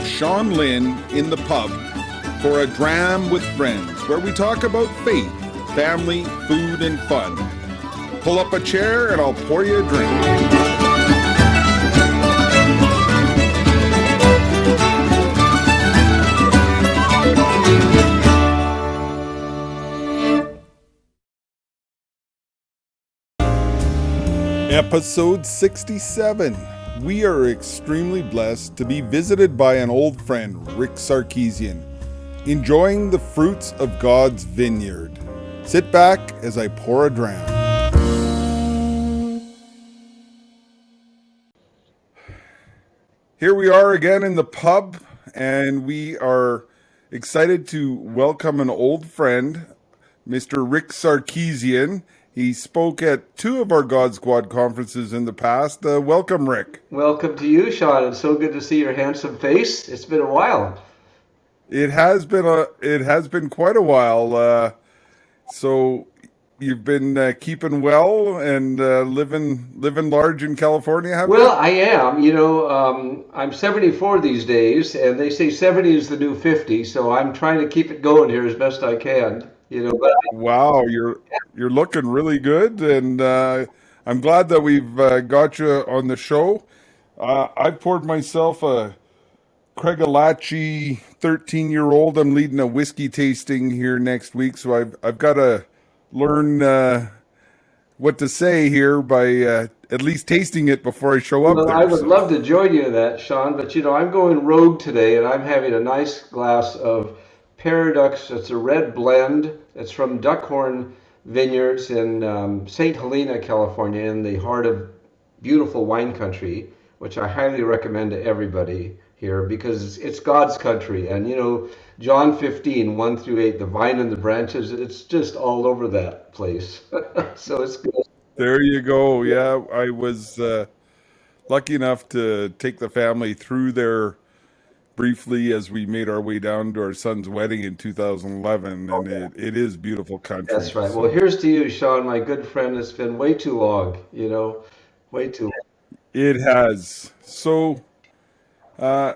host Sean Lynn in the pub for a Dram with friends, where we talk about faith, family, food, and fun. Pull up a chair and I'll pour you a drink. Episode 67. We are extremely blessed to be visited by an old friend, Rick Sarkisian, enjoying the fruits of God's vineyard. Sit back as I pour a dram. Here we are again in the pub, and we are excited to welcome an old friend, Mr. Rick Sarkisian. He spoke at two of our God Squad conferences in the past. Welcome, Rick. Welcome to you, Sean. It's so good to see your handsome face. It's been a while. It has been quite a while. So you've been keeping well and living large in California, have Well, you? I am. I'm 74 these days, and they say 70 is the new 50, so I'm trying to keep it going here as best I can. But Wow, you're looking really good, and I'm glad that we've got you on the show. I poured myself a Craigellachie 13-year-old. I'm leading a whiskey tasting here next week, so I've got to learn what to say here by at least tasting it before I show up I there. would So love to join you in that, Sean, but I'm going rogue today, and I'm having a nice glass of Paradox. It's a red blend. It's from Duckhorn Vineyards in St. Helena, California, in the heart of beautiful wine country, which I highly recommend to everybody here because it's God's country. And John 15, 1 through 8, the vine and the branches, it's just all over that place. So it's good. there you go. Yeah, I was lucky enough to take the family through there briefly as we made our way down to our son's wedding in 2011, and it is beautiful country. That's right. Well, So here's to you, Sean, my good friend. It's been way too long, way too long. it has. So uh,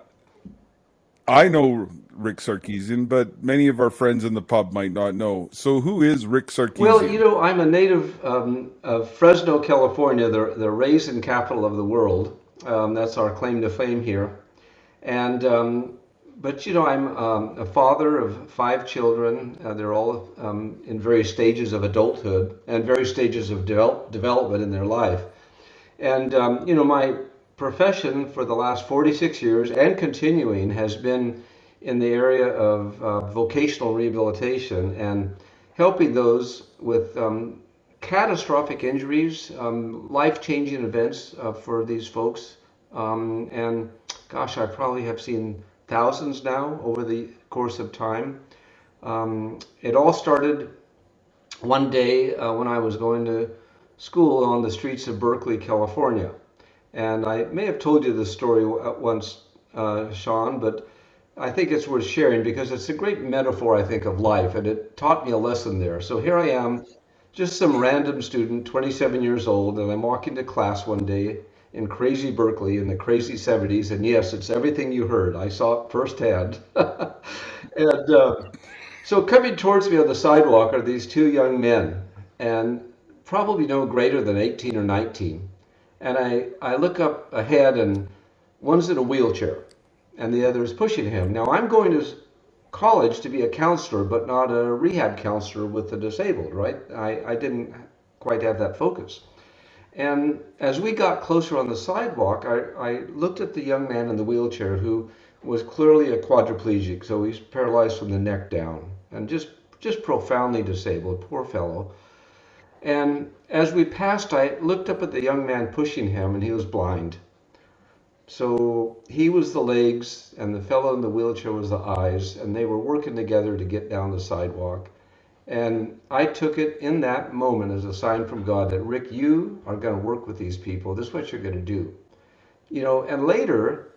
I know Rick Sarkisian, but many of our friends in the pub might not know. So who is Rick Well, Sarkisian? I'm a native of Fresno, California, the raisin capital of the world. That's our claim to fame here. And but I'm a father of five children. They're all in various stages of adulthood and various stages of development in their life. And my profession for the last 46 years and continuing has been in the area of vocational rehabilitation and helping those with catastrophic injuries, life-changing events for these folks. And gosh, I probably have seen thousands now over the course of time. It all started one day when I was going to school on the streets of Berkeley, California. And I may have told you this story once, Sean, but I think it's worth sharing because it's a great metaphor, I think, of life, and it taught me a lesson there. So here I am, just some random student, 27 years old, and I'm walking to class one day in crazy Berkeley in the crazy 70s. And yes, it's everything you heard. I saw it firsthand. And so coming towards me on the sidewalk are these two young men, and probably no greater than 18 or 19. And I look up ahead, and one's in a wheelchair, and the other is pushing him. Now, I'm going to college to be a counselor, but not a rehab counselor with the disabled, right? I didn't quite have that focus. And as we got closer on the sidewalk, I looked at the young man in the wheelchair who was clearly a quadriplegic, so he's paralyzed from the neck down and just profoundly disabled, poor fellow. And as we passed, I looked up at the young man pushing him, and he was blind. So he was the legs, and the fellow in the wheelchair was the eyes, and they were working together to get down the sidewalk. And I took it in that moment as a sign from God that, Rick, you are going to work with these people. This is what you're going to do. And later,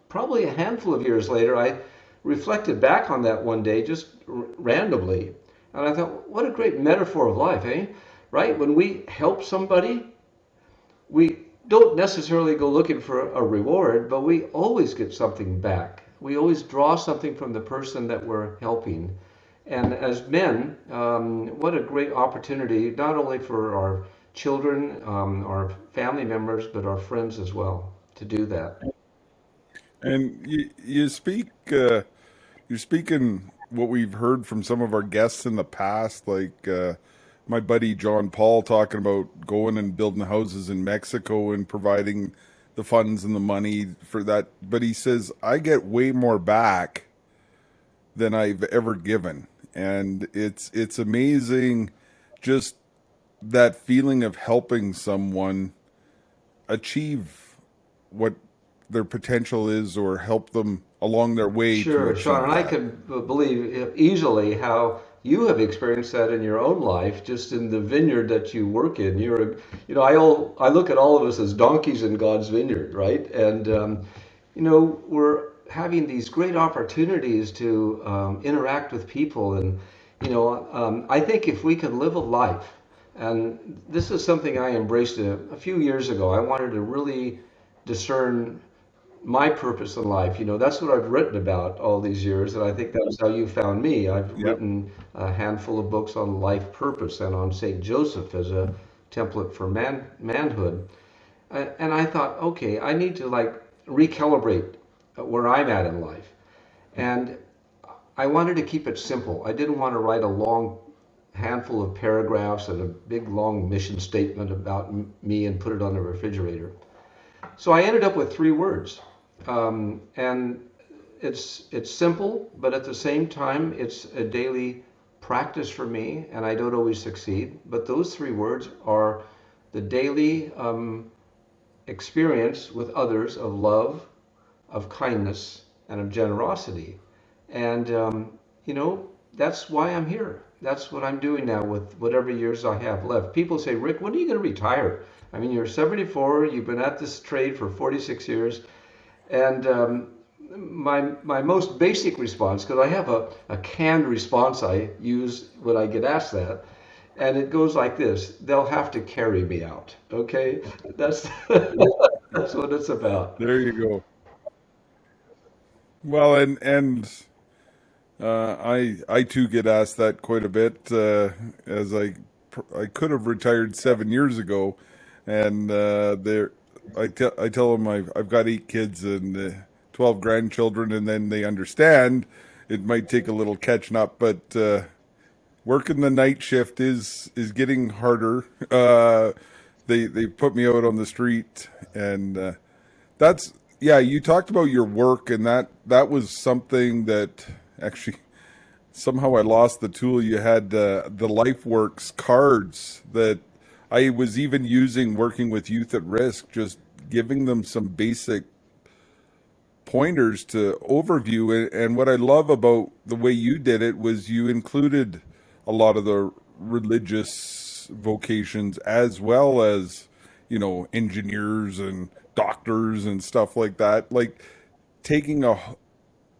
probably a handful of years later, I reflected back on that one day just randomly. And I thought, what a great metaphor of life, eh? Right? When we help somebody, we don't necessarily go looking for a reward, but we always get something back. We always draw something from the person that we're helping. And as men, what a great opportunity, not only for our children, our family members, but our friends as well, to do that. And you're speaking what we've heard from some of our guests in the past, like my buddy John Paul talking about going and building houses in Mexico and providing the funds and the money for that. But he says, I get way more back than I've ever given. And it's amazing just that feeling of helping someone achieve what their potential is or help them along their way to Sure, Sean, achieve and I that. can believe easily how you have experienced that in your own life, just in the vineyard that you work in. I look at all of us as donkeys in God's vineyard, right? And we're having these great opportunities to interact with people, and I think if we can live a life, and this is something I embraced a few years ago. I wanted to really discern my purpose in life. That's what I've written about all these years, and I think that's how you found me. I've Yep. written a handful of books on life purpose and on Saint Joseph as a template for manhood. And I thought, okay, I need to like recalibrate where I'm at in life. And I wanted to keep it simple. I didn't want to write a long handful of paragraphs and a big long mission statement about me and put it on the refrigerator. So I ended up with three words, and it's simple, but at the same time, it's a daily practice for me, and I don't always succeed. But those three words are the daily experience with others of love, of kindness, and of generosity. And that's why I'm here. That's what I'm doing now with whatever years I have left. People say, Rick, when are you going to retire? I mean, you're 74, you've been at this trade for 46 years, and my most basic response, because I have a canned response I use when I get asked that, and it goes like this: they'll have to carry me out. Okay, that's that's what it's about. There you go. Well, and I too get asked that quite a bit, as I could have retired 7 years ago, and I tell them I've got 8 kids and 12 grandchildren, and then they understand it might take a little catching up, but working the night shift is getting harder. They put me out on the street, and that's yeah. You talked about your work, and that was something that actually somehow I lost the tool. You had the LifeWorks cards that I was even using working with youth at risk, just giving them some basic pointers to overview it. And what I love about the way you did it was you included a lot of the religious vocations as well as, engineers and doctors and stuff like that. Like taking a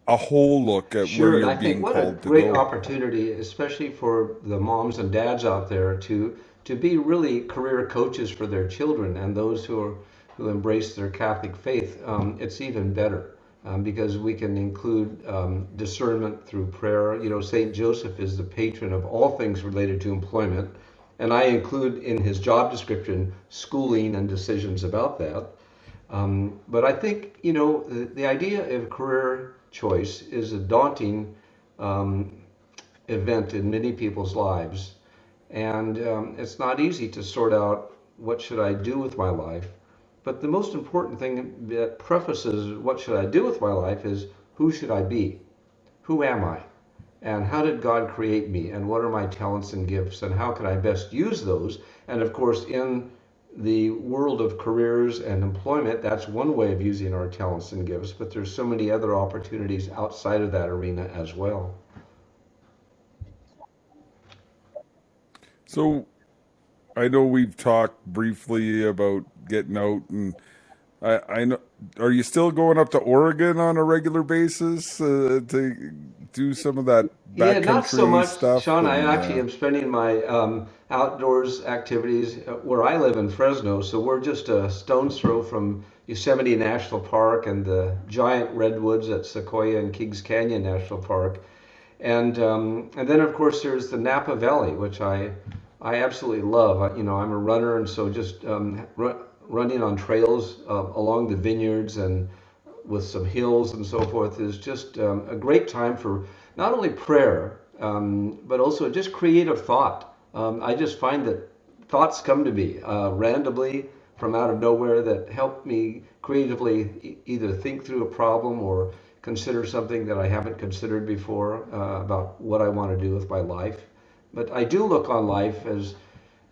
whole look at where Sure, and you're I think being what a called to great go. opportunity, especially for the moms and dads out there, to be really career coaches for their children and those who embrace their Catholic faith. It's even better because we can include discernment through prayer. Saint Joseph is the patron of all things related to employment, and I include in his job description schooling and decisions about that. But I think, the idea of career choice is a daunting um, event in many people's lives. And it's not easy to sort out what should I do with my life. But the most important thing that prefaces what should I do with my life is who should I be? Who am I? And how did God create me? And what are my talents and gifts? And how can I best use those? And of course, in the world of careers and employment, that's one way of using our talents and gifts, but there's so many other opportunities outside of that arena as well. So I know we've talked briefly about getting out, and I know. Are you still going up to Oregon on a regular basis to do some of that Yeah, not so backcountry much, stuff? Sean. I And actually am spending my outdoors activities where I live in Fresno, so we're just a stone's throw from Yosemite National Park and the giant redwoods at Sequoia and Kings Canyon National Park. And then of course there's the Napa Valley, which I absolutely love. I'm a runner, and so just running on trails along the vineyards and with some hills and so forth is just a great time for not only prayer, but also just creative thought. I just find that thoughts come to me randomly from out of nowhere that help me creatively either think through a problem or consider something that I haven't considered before about what I want to do with my life. But I do look on life as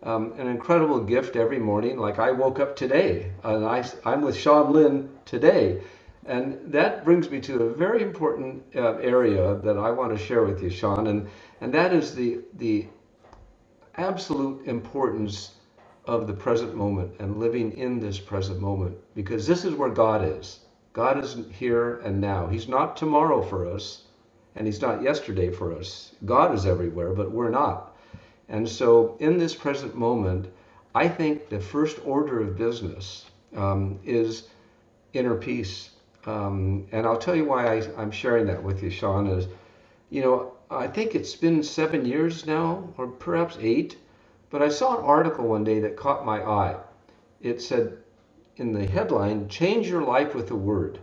an incredible gift every morning. Like I woke up today, and I'm with Sean Lynn today. And that brings me to a very important area that I want to share with you, Sean, and that is the absolute importance of the present moment and living in this present moment, because this is where God is. God is here and now. He's not tomorrow for us, and He's not yesterday for us. God is everywhere, but we're not. And so, in this present moment, I think the first order of business is inner peace. And I'll tell you why I'm sharing that with you, Sean, is, I think it's been 7 years now, or perhaps 8, but I saw an article one day that caught my eye. It said in the headline, "Change Your Life with a Word."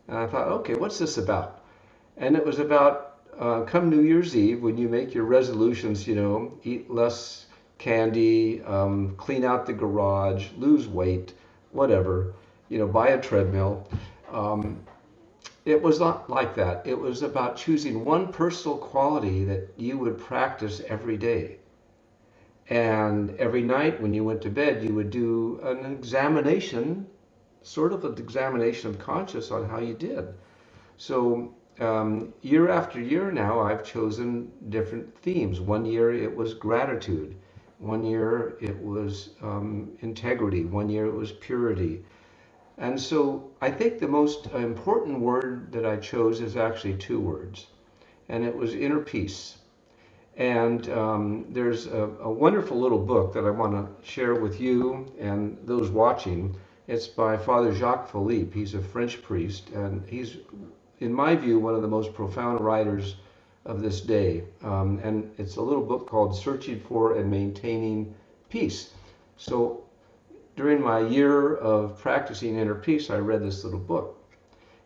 And I thought, okay, what's this about? And it was about come New Year's Eve, when you make your resolutions, eat less candy, clean out the garage, lose weight, whatever, buy a treadmill. Um, it was not like that. It was about choosing one personal quality that you would practice every day. And every night when you went to bed, you would do an examination, sort of an examination of conscience on how you did. So year after year now, I've chosen different themes. One year it was gratitude. One year it was integrity. One year it was purity. And so I think the most important word that I chose is actually two words, and it was inner peace. And there's a wonderful little book that I want to share with you and those watching. It's by Father Jacques Philippe. He's a French priest, and he's, in my view, one of the most profound writers of this day. And it's a little book called Searching for and Maintaining Peace. So during my year of practicing inner peace, I read this little book.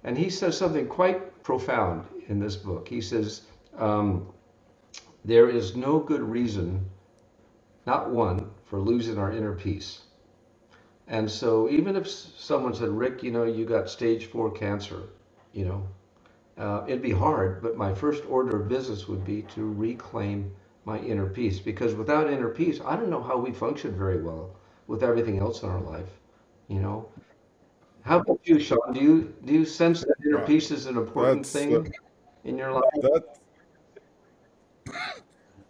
And he says something quite profound in this book. He says, there is no good reason, not one, for losing our inner peace. And so even if someone said, Rick, you got stage 4 cancer, you know, it'd be hard, but my first order of business would be to reclaim my inner peace. Because without inner peace, I don't know how we function very well with everything else in our life, you know. How about you, Sean? Do you sense that inner Uh, peace is an important that's thing in your life? that.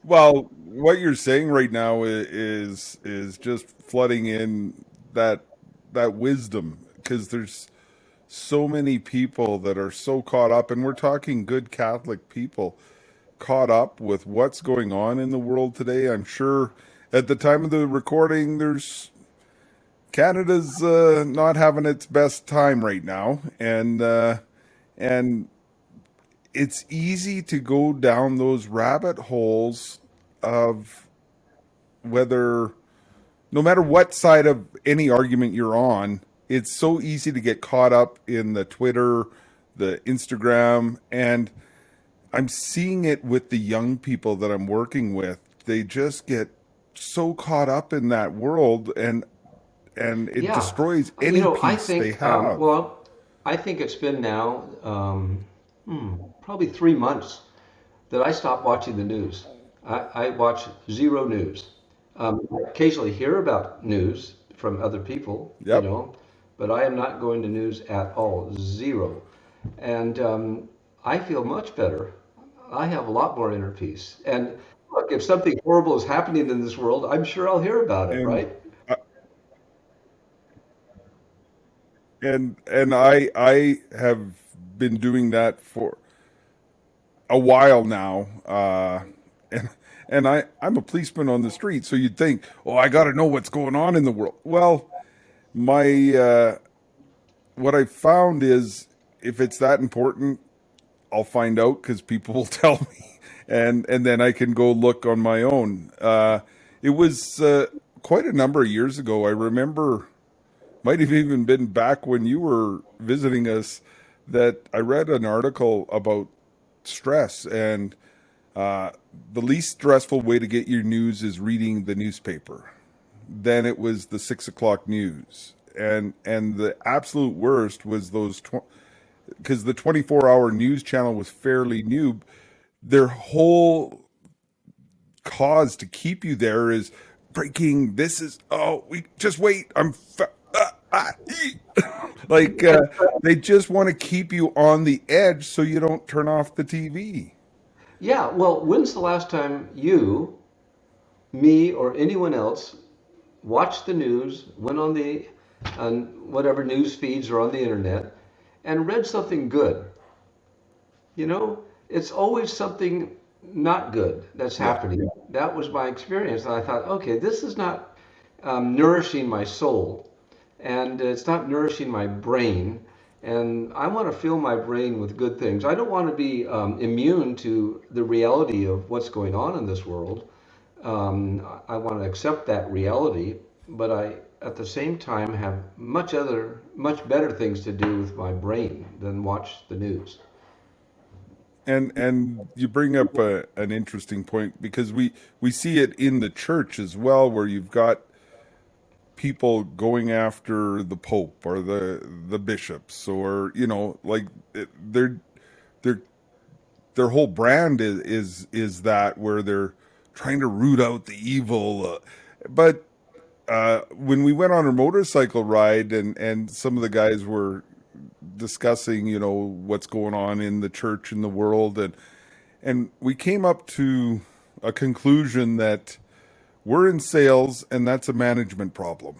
Well, what you're saying right now is just flooding in that that wisdom, because there's so many people that are so caught up, and we're talking good Catholic people caught up with what's going on in the world today. I'm sure at the time of the recording, there's Canada's not having its best time right now, and it's easy to go down those rabbit holes of whether, no matter what side of any argument you're on, it's so easy to get caught up in the Twitter, the Instagram, and I'm seeing it with the young people that I'm working with. They just get so caught up in that world, and it Yeah, destroys any I peace they think, have. I think it's been now probably 3 months that I stopped watching the news. I watch zero news. I occasionally hear about news from other people, Yep. but I am not going to news at all, zero. And I feel much better. I have a lot more inner peace. And look, if something horrible is happening in this world, I'm sure I'll hear about it, And right? and I have been doing that for a while now. And I'm a policeman on the street, so you'd think, oh, I got to know what's going on in the world. Well, my what I found is if it's that important, I'll find out because people will tell me, and then I can go look on my own. It was quite a number of years ago. I remember, might have even been back when you were visiting us, that I read an article about stress and uh, the least stressful way to get your news is reading the newspaper. Then it was the 6 o'clock news, and the absolute worst was those because the 24-hour news channel was fairly new. Their whole cause to keep you there is breaking. This is we just wait. Like they just want to keep you on the edge so you don't turn off the TV. Yeah, well, when's the last time you, me, or anyone else watched the news, went on whatever news feeds are on the internet, and read something good? You know, it's always something not good that's Yeah. happening. That was my experience. And I thought, okay, this is not nourishing my soul, and it's not nourishing my brain. And I want to fill my brain with good things. I don't want to be immune to the reality of what's going on in this world. I want to accept that reality, but I, at the same time, have much better things to do with my brain than watch the news. And you bring up an interesting point because we see it in the church as well, where you've got people going after the pope or the bishops, or like they're their whole brand is that where they're trying to root out the evil. But when we went on a motorcycle ride and some of the guys were discussing, what's going on in the church and the world, and we came up to a conclusion that we're in sales and that's a management problem.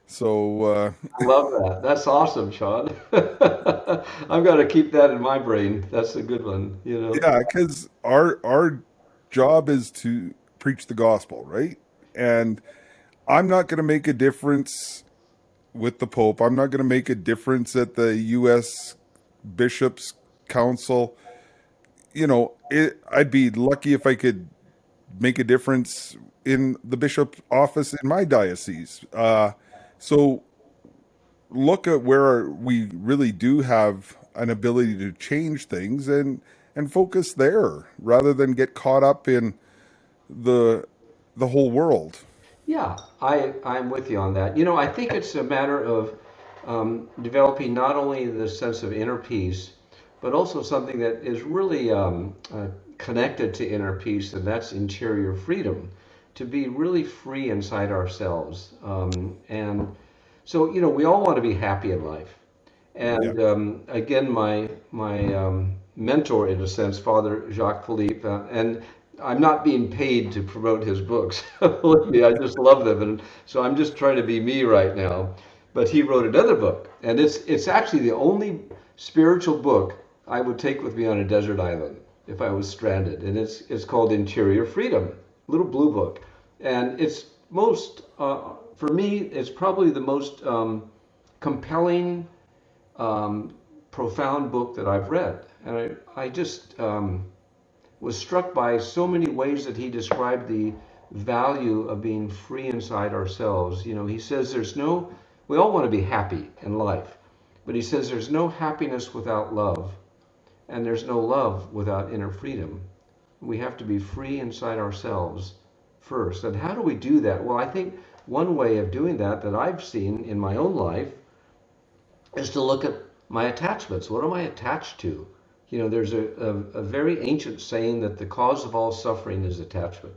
So I love that. That's awesome, Sean. I've got to keep that in my brain. That's a good one, you know. yeah, because our job is to preach the gospel, right? And I'm not going to make a difference with the Pope. I'm not going to make a difference at the U.S. Bishops Council. I'd be lucky if I could make a difference in the bishop's office in my diocese. So look at where we really do have an ability to change things and focus there rather than get caught up in the the whole world. Yeah, I'm with you on that. You know, I think it's a matter of developing not only the sense of inner peace, but also something that is really connected to inner peace, and that's interior freedom, to be really free inside ourselves. And so, you know, we all want to be happy in life. Yeah. And again, my mentor, in a sense, Father Jacques Philippe, and I'm not being paid to promote his books. Believe me, I just love them, and so I'm just trying to be me right now. But he wrote another book, and it's actually the only spiritual book I would take with me on a desert island if I was stranded, and it's called Interior Freedom, little blue book, and it's most for me, it's probably the most compelling profound book that I've read. And I just was struck by so many ways that he described the value of being free inside ourselves. You know, he says we all want to be happy in life, but he says there's no happiness without love, and there's no love without inner freedom. We have to be free inside ourselves first. And how do we do that? Well, I think one way of doing that I've seen in my own life is to look at my attachments. What am I attached to? You know, there's a very ancient saying that the cause of all suffering is attachment.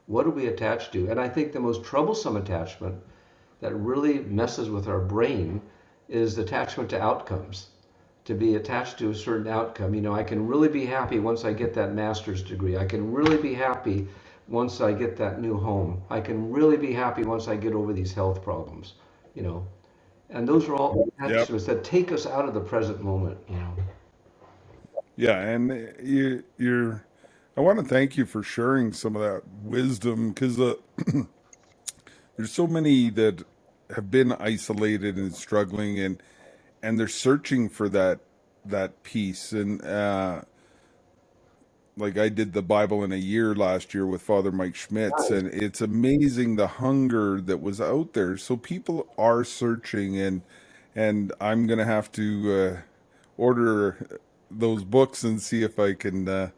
What are we attached to? And I think the most troublesome attachment that really messes with our brain is attachment to outcomes. To be attached to a certain outcome. You know, I can really be happy once I get that master's degree. I can really be happy once I get that new home. I can really be happy once I get over these health problems, you know. And those are all Yep. attachments that take us out of the present moment, you know. Yeah, and you're. I want to thank you for sharing some of that wisdom because there's so many that have been isolated and struggling, and they're searching for that peace. And like I did the Bible in a year last year with Father Mike Schmitz, Nice. and it's amazing the hunger that was out there. So people are searching, and I'm gonna have to order those books and see if I can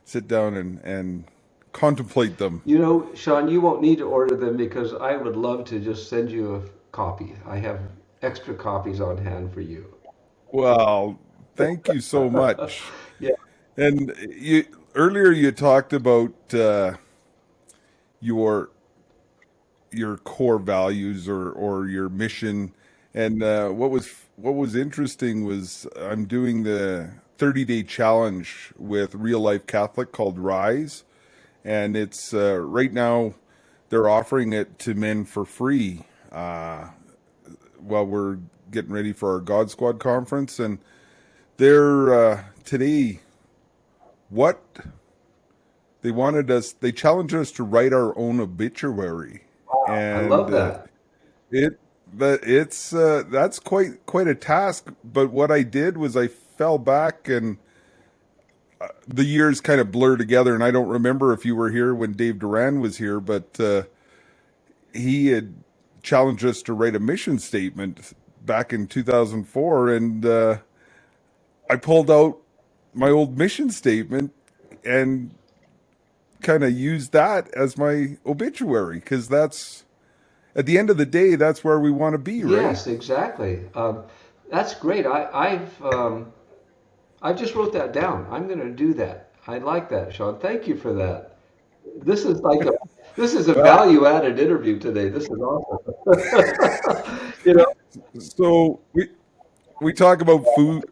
sit down and contemplate them. You know, Sean, you won't need to order them because I would love to just send you a copy. I have extra copies on hand for you. Well, thank you so much. Yeah. And you earlier you talked about your your core values or your mission. And what was interesting was I'm doing the 30-day challenge with Real Life Catholic called Rise, and it's right now they're offering it to men for free while we're getting ready for our God Squad conference. And they're today what they challenged us to write our own obituary, Wow. I love and that. it but it's that's quite a task. But what I did was I fell back, and the years kind of blur together, and I don't remember if you were here when Dave Duran was here, but he had challenged us to write a mission statement back in 2004, and I pulled out my old mission statement and kind of used that as my obituary, because that's at the end of the day, that's where we want to be, right? Yes, exactly. That's great. I just wrote that down. I'm going to do that. I like that, Sean. Thank you for that. This is like a this is a Well, value added interview today. This is awesome. You know, so we talk about food,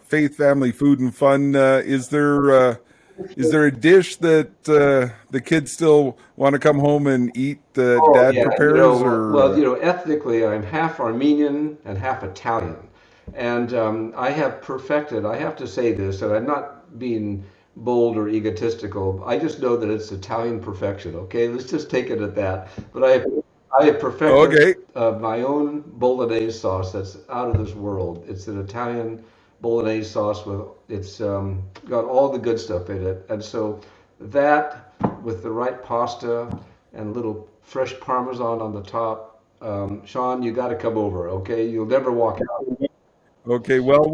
faith, family, food, and fun. Is there a dish that the kids still want to come home and eat that oh Dad yeah, prepares, or ethnically, I'm half Armenian and half Italian, and I have perfected. I have to say this, and I'm not being bold or egotistical. I just know that it's Italian perfection. Okay, let's just take it at that. But I have perfected okay, my own bolognese sauce that's out of this world. It's an Italian bolognese sauce with it's got all the good stuff in it, and so that with the right pasta and little fresh parmesan on the top. Sean, you got to come over, okay? You'll never walk out. okay. Well,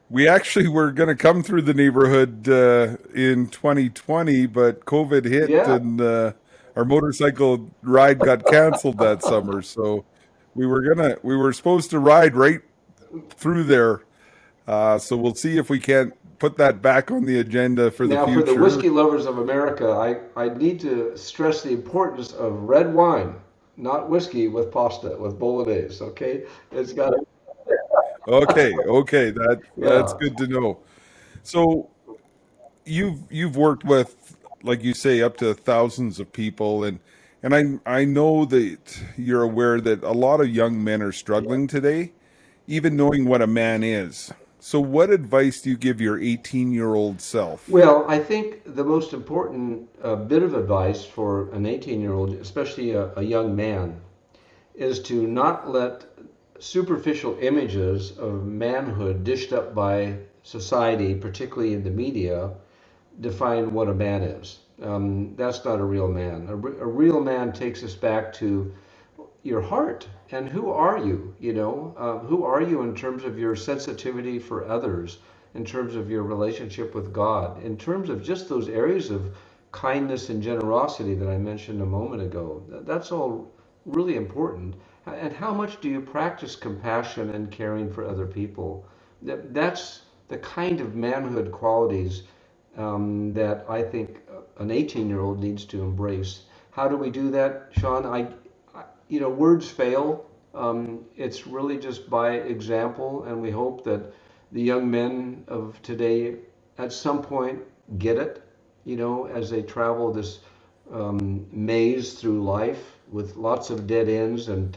we actually were going to come through the neighborhood in 2020, but COVID hit, Yeah. and our motorcycle ride got canceled that summer. So we were supposed to ride right through there. So we'll see if we can't put that back on the agenda for the Now, for the future. whiskey lovers of America, I need to stress the importance of red wine, not whiskey with pasta, with bolognese, okay? It's got to, Okay, okay, that's yeah. good to know. So you've worked with, like you say, up to thousands of people, and I know that you're aware that a lot of young men are struggling today, even knowing what a man is. So what advice do you give your 18-year-old self? Well, I think the most important bit of advice for an 18-year-old, especially a young man, is to not let superficial images of manhood dished up by society, particularly in the media, define what a man is. That's not a real man. A real man takes us back to your heart and who are you? Who are you in terms of your sensitivity for others, in terms of your relationship with God, in terms of just those areas of kindness and generosity that I mentioned a moment ago. That's all really important. And how much do you practice compassion and caring for other people? That's the kind of manhood qualities that I think an 18-year-old needs to embrace. How do we do that, Sean? Words fail. It's really just by example, and we hope that the young men of today at some point get it, as they travel this maze through life with lots of dead ends and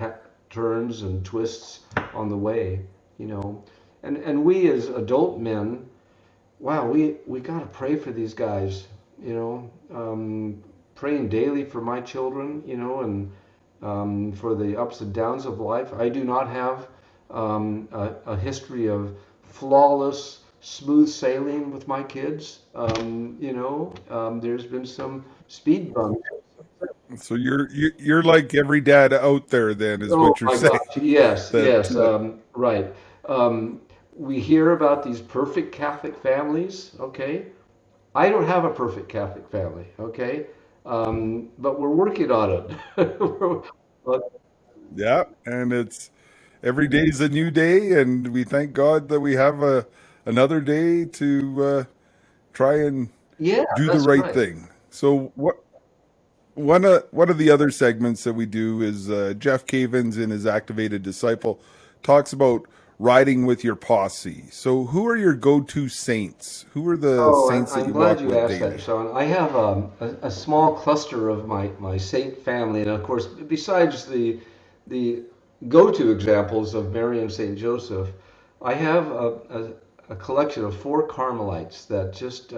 turns and twists on the way, you know. And we as adult men, wow, we got to pray for these guys, praying daily for my children, and for the ups and downs of life. I do not have a history of flawless, smooth sailing with my kids. There's been some speed bumps. So you're like every dad out there, then, is Oh what you're my saying. gosh, yes, That yes, right. We hear about these perfect Catholic families, okay? I don't have a perfect Catholic family, okay? But we're working on it. But yeah, and it's every day is a new day, and we thank God that we have another day to try and yeah, do the that's right right. thing. So one of the other segments that we do is Jeff Cavins in his Activated Disciple talks about riding with your posse. So who are your go-to saints? Who are the Oh, saints that I'm you glad walk you with asked that, daily? Sean. I have a small cluster of my saint family, and of course, besides the go-to examples of Mary and Saint Joseph, I have a collection of four Carmelites that just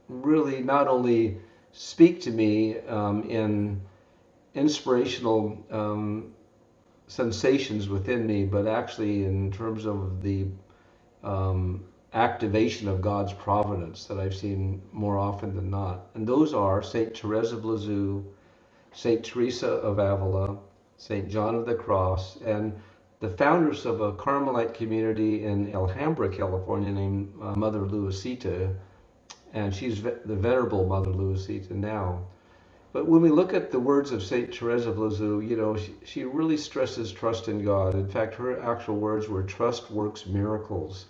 really not only speak to me in inspirational sensations within me, but actually in terms of the activation of God's providence that I've seen more often than not. And those are St. Therese of Lisieux, St. Teresa of Avila, St. John of the Cross, and the founders of a Carmelite community in Alhambra, California, named Mother Luisita, and she's the Venerable Mother Luisita now. But when we look at the words of St. Therese of Lisieux, she really stresses trust in God. In fact, her actual words were, "Trust works miracles."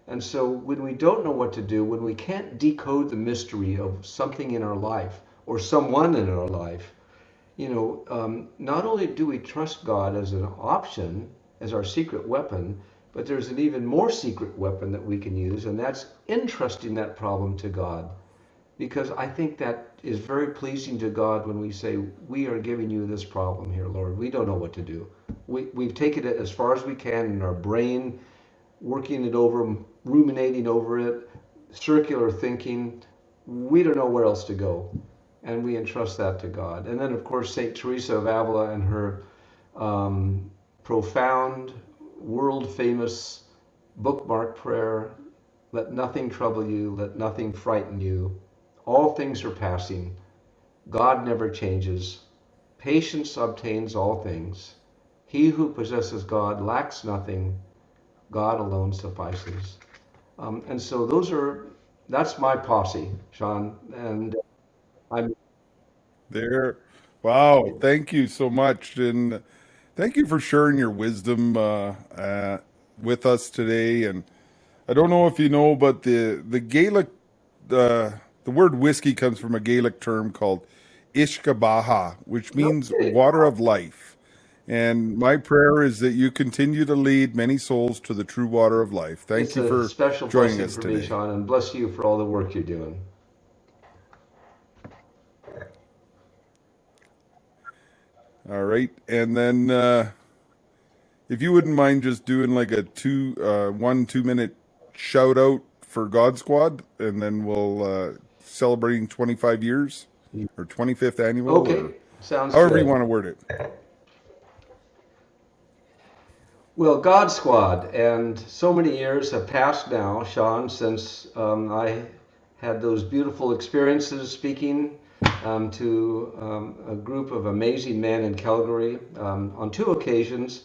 And so when we don't know what to do, when we can't decode the mystery of something in our life or someone in our life, not only do we trust God as an option, as our secret weapon, but there's an even more secret weapon that we can use, and that's entrusting that problem to God. Because I think that is very pleasing to God when we say, "We are giving you this problem here, Lord. We don't know what to do. We've taken it as far as we can in our brain, working it over, ruminating over it, circular thinking. We don't know where else to go." And we entrust that to God. And then, of course, St. Teresa of Avila and her profound, world famous bookmark prayer, "Let nothing trouble you, let nothing frighten you. All things are passing. God never changes. Patience obtains all things. He who possesses God lacks nothing. God alone suffices." And so that's my posse, Sean. And I'm, There. Wow, thank you so much, and thank you for sharing your wisdom with us today. And I don't know if you know, but the Gaelic the word whiskey comes from a Gaelic term called Ishkabaha, which no means kidding. water of life. And my prayer is that you continue to lead many souls to the true water of life. Thank It's you a for special joining blessing us for me, today. Sean, and bless you for all the work you're doing. All right. And then if you wouldn't mind just doing like a 2 minute shout out for God Squad, and then we'll celebrating 25 years or 25th annual, Okay, or sounds however you good. want to word it. Well, God Squad, and so many years have passed now, Sean, since I had those beautiful experiences speaking to a group of amazing men in Calgary on two occasions.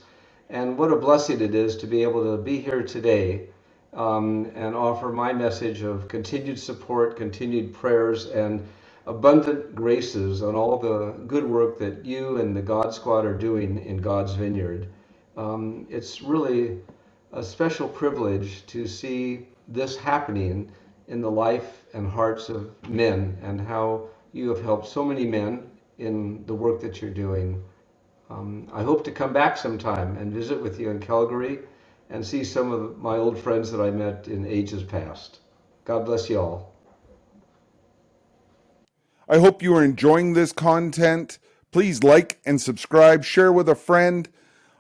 And what a blessing it is to be able to be here today and offer my message of continued support, continued prayers, and abundant graces on all the good work that you and the God Squad are doing in God's vineyard. It's really a special privilege to see this happening in the life and hearts of men, and how you have helped so many men in the work that you're doing. I hope to come back sometime and visit with you in Calgary and see some of my old friends that I met in ages past. God bless you all. I hope you are enjoying this content. Please like and subscribe, share with a friend.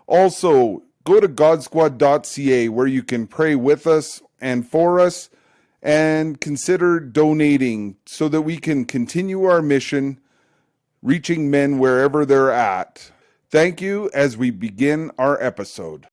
Also, go to godsquad.ca where you can pray with us and for us, and consider donating so that we can continue our mission reaching men wherever they're at. Thank you as we begin our episode.